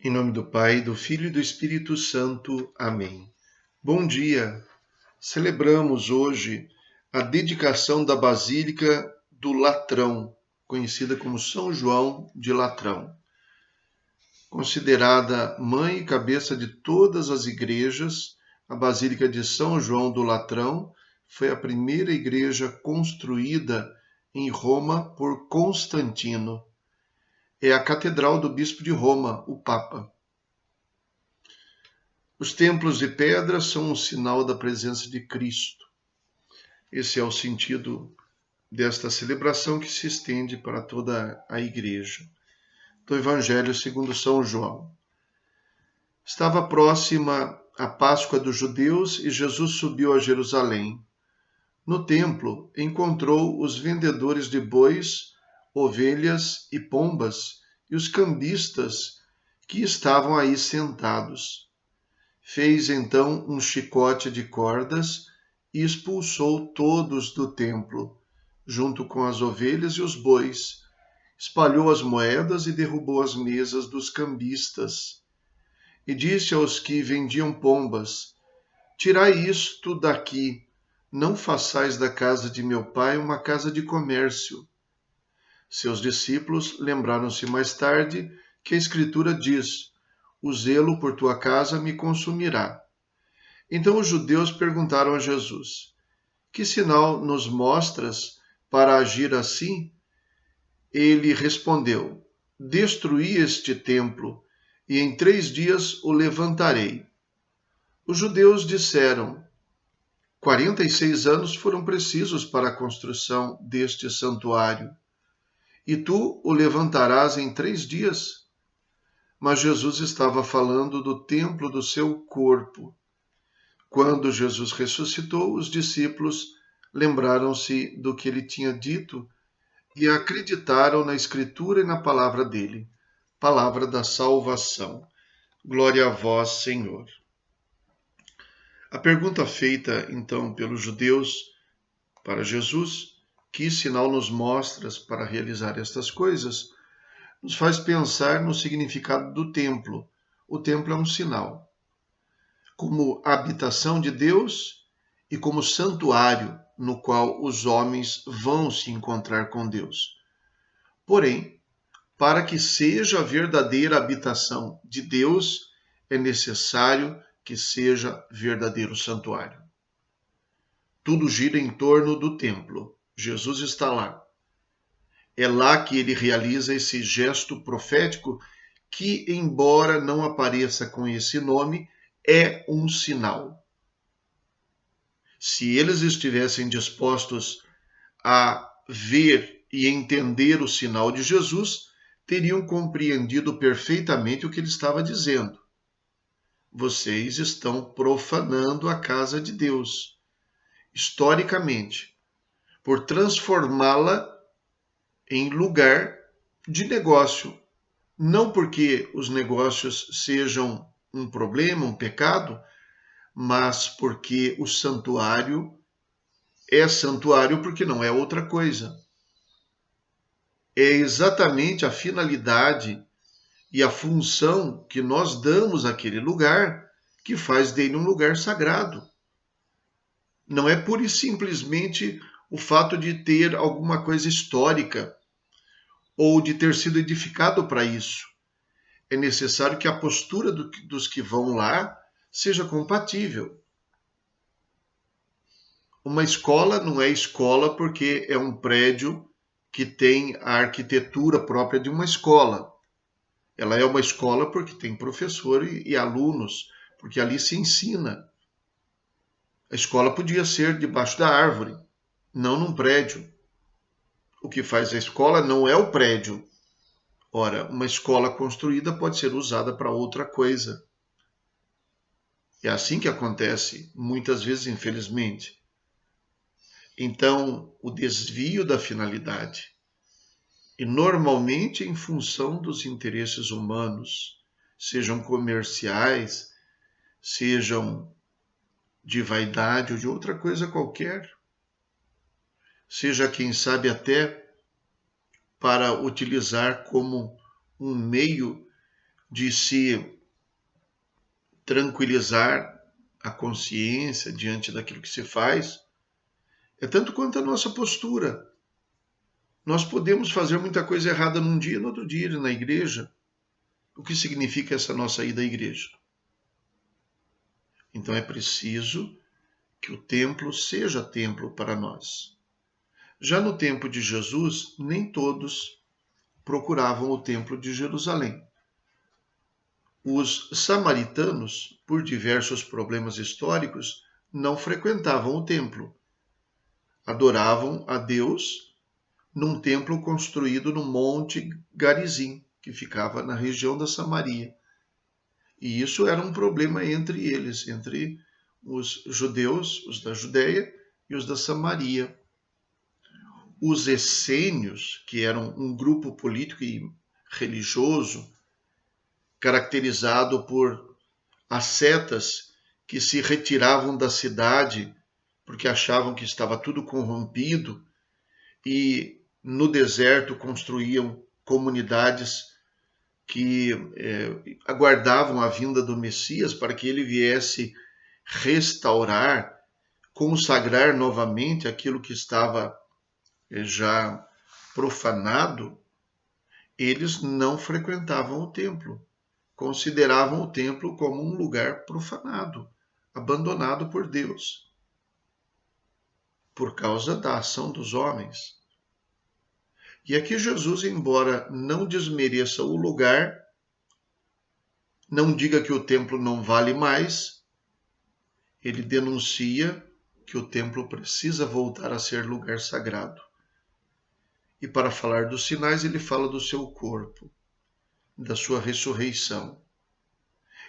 Em nome do Pai, do Filho e do Espírito Santo. Amém. Bom dia! Celebramos hoje a dedicação da Basílica do Latrão, conhecida como São João de Latrão. Considerada mãe e cabeça de todas as igrejas, a Basílica de São João do Latrão foi a primeira igreja construída em Roma por Constantino. É a catedral do bispo de Roma, o Papa. Os templos de pedra são um sinal da presença de Cristo. Esse é o sentido desta celebração que se estende para toda a igreja. Do Evangelho segundo São João. Estava próxima a Páscoa dos judeus e Jesus subiu a Jerusalém. No templo, encontrou os vendedores de bois, ovelhas e pombas e os cambistas que estavam aí sentados. Fez então um chicote de cordas e expulsou todos do templo, junto com as ovelhas e os bois. Espalhou as moedas e derrubou as mesas dos cambistas. E disse aos que vendiam pombas: Tirai isto daqui, não façais da casa de meu pai uma casa de comércio. Seus discípulos lembraram-se mais tarde que a Escritura diz: O zelo por tua casa me consumirá. Então os judeus perguntaram a Jesus: Que sinal nos mostras para agir assim? Ele respondeu: Destruí este templo, e em 3 dias o levantarei. Os judeus disseram: 46 anos foram precisos para a construção deste santuário, e tu o levantarás em 3 dias? Mas Jesus estava falando do templo do seu corpo. Quando Jesus ressuscitou, os discípulos lembraram-se do que ele tinha dito e acreditaram na Escritura e na palavra dele, palavra da salvação. Glória a vós, Senhor. A pergunta feita, então, pelos judeus para Jesus, que sinal nos mostras para realizar estas coisas, nos faz pensar no significado do templo. O templo é um sinal, como habitação de Deus e como santuário no qual os homens vão se encontrar com Deus. Porém, para que seja a verdadeira habitação de Deus, é necessário que seja verdadeiro santuário. Tudo gira em torno do templo. Jesus está lá. É lá que ele realiza esse gesto profético que, embora não apareça com esse nome, é um sinal. Se eles estivessem dispostos a ver e entender o sinal de Jesus, teriam compreendido perfeitamente o que ele estava dizendo. Vocês estão profanando a casa de Deus, historicamente, por transformá-la em lugar de negócio. Não porque os negócios sejam um problema, um pecado, mas porque o santuário é santuário porque não é outra coisa. É exatamente a finalidade e a função que nós damos àquele lugar que faz dele um lugar sagrado. Não é pura e simplesmente o fato de ter alguma coisa histórica ou de ter sido edificado para isso. É necessário que a postura dos que vão lá seja compatível. Uma escola não é escola porque é um prédio que tem a arquitetura própria de uma escola. Ela é uma escola porque tem professor e alunos, porque ali se ensina. A escola podia ser debaixo da árvore, não num prédio. O que faz a escola não é o prédio. Ora, uma escola construída pode ser usada para outra coisa. É assim que acontece, muitas vezes, infelizmente. Então, o desvio da finalidade, e normalmente em função dos interesses humanos, sejam comerciais, sejam de vaidade ou de outra coisa qualquer, seja, quem sabe, até para utilizar como um meio de se tranquilizar a consciência diante daquilo que se faz, é tanto quanto a nossa postura. Nós podemos fazer muita coisa errada num dia, no outro dia ir na igreja. O que significa essa nossa ida à igreja? Então é preciso que o templo seja templo para nós. Já no tempo de Jesus, nem todos procuravam o templo de Jerusalém. Os samaritanos, por diversos problemas históricos, não frequentavam o templo. Adoravam a Deus num templo construído no Monte Garizim, que ficava na região da Samaria. E isso era um problema entre eles, entre os judeus, os da Judéia e os da Samaria. Os essênios, que eram um grupo político e religioso, caracterizado por ascetas que se retiravam da cidade porque achavam que estava tudo corrompido e no deserto construíam comunidades que aguardavam a vinda do Messias para que ele viesse restaurar, consagrar novamente aquilo que estava já profanado. Eles não frequentavam o templo, consideravam o templo como um lugar profanado, abandonado por Deus, por causa da ação dos homens. E aqui Jesus, embora não desmereça o lugar, não diga que o templo não vale mais, ele denuncia que o templo precisa voltar a ser lugar sagrado. E para falar dos sinais, ele fala do seu corpo, da sua ressurreição.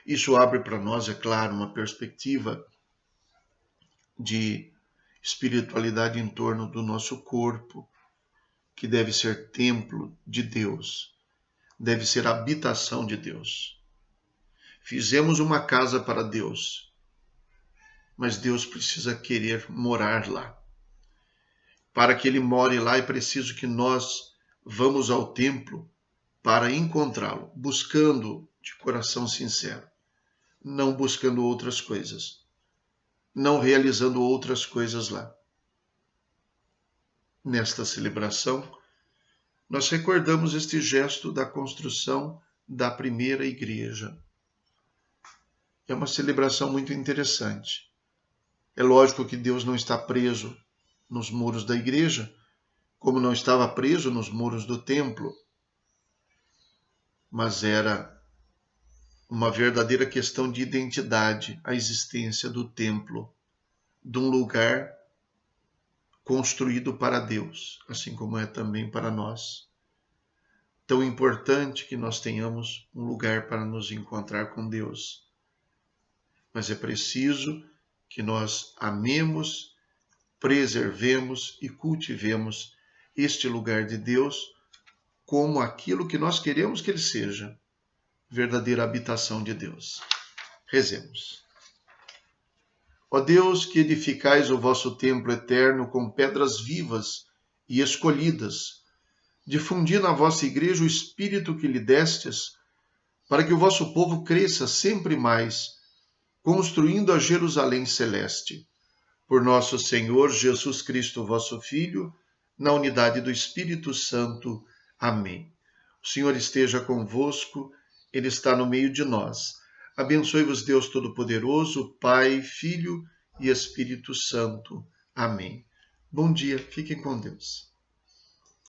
Isso abre para nós, é claro, uma perspectiva de espiritualidade em torno do nosso corpo, que deve ser templo de Deus, deve ser habitação de Deus. Fizemos uma casa para Deus, mas Deus precisa querer morar lá. Para que Ele more lá, é preciso que nós vamos ao templo para encontrá-lo, buscando de coração sincero, não buscando outras coisas, não realizando outras coisas lá. Nesta celebração, nós recordamos este gesto da construção da primeira igreja. É uma celebração muito interessante. É lógico que Deus não está preso nos muros da igreja, como não estava preso nos muros do templo, mas era uma verdadeira questão de identidade, a existência do templo, de um lugar construído para Deus, assim como é também para nós. Tão importante que nós tenhamos um lugar para nos encontrar com Deus. Mas é preciso que nós amemos, preservemos e cultivemos este lugar de Deus como aquilo que nós queremos que ele seja, verdadeira habitação de Deus. Rezemos. Ó Deus, que edificais o vosso templo eterno com pedras vivas e escolhidas, difundi na vossa igreja o Espírito que lhe destes, para que o vosso povo cresça sempre mais, construindo a Jerusalém celeste. Por nosso Senhor Jesus Cristo, vosso Filho, na unidade do Espírito Santo. Amém. O Senhor esteja convosco, Ele está no meio de nós. Abençoe-vos Deus Todo-Poderoso, Pai, Filho e Espírito Santo. Amém. Bom dia, fiquem com Deus.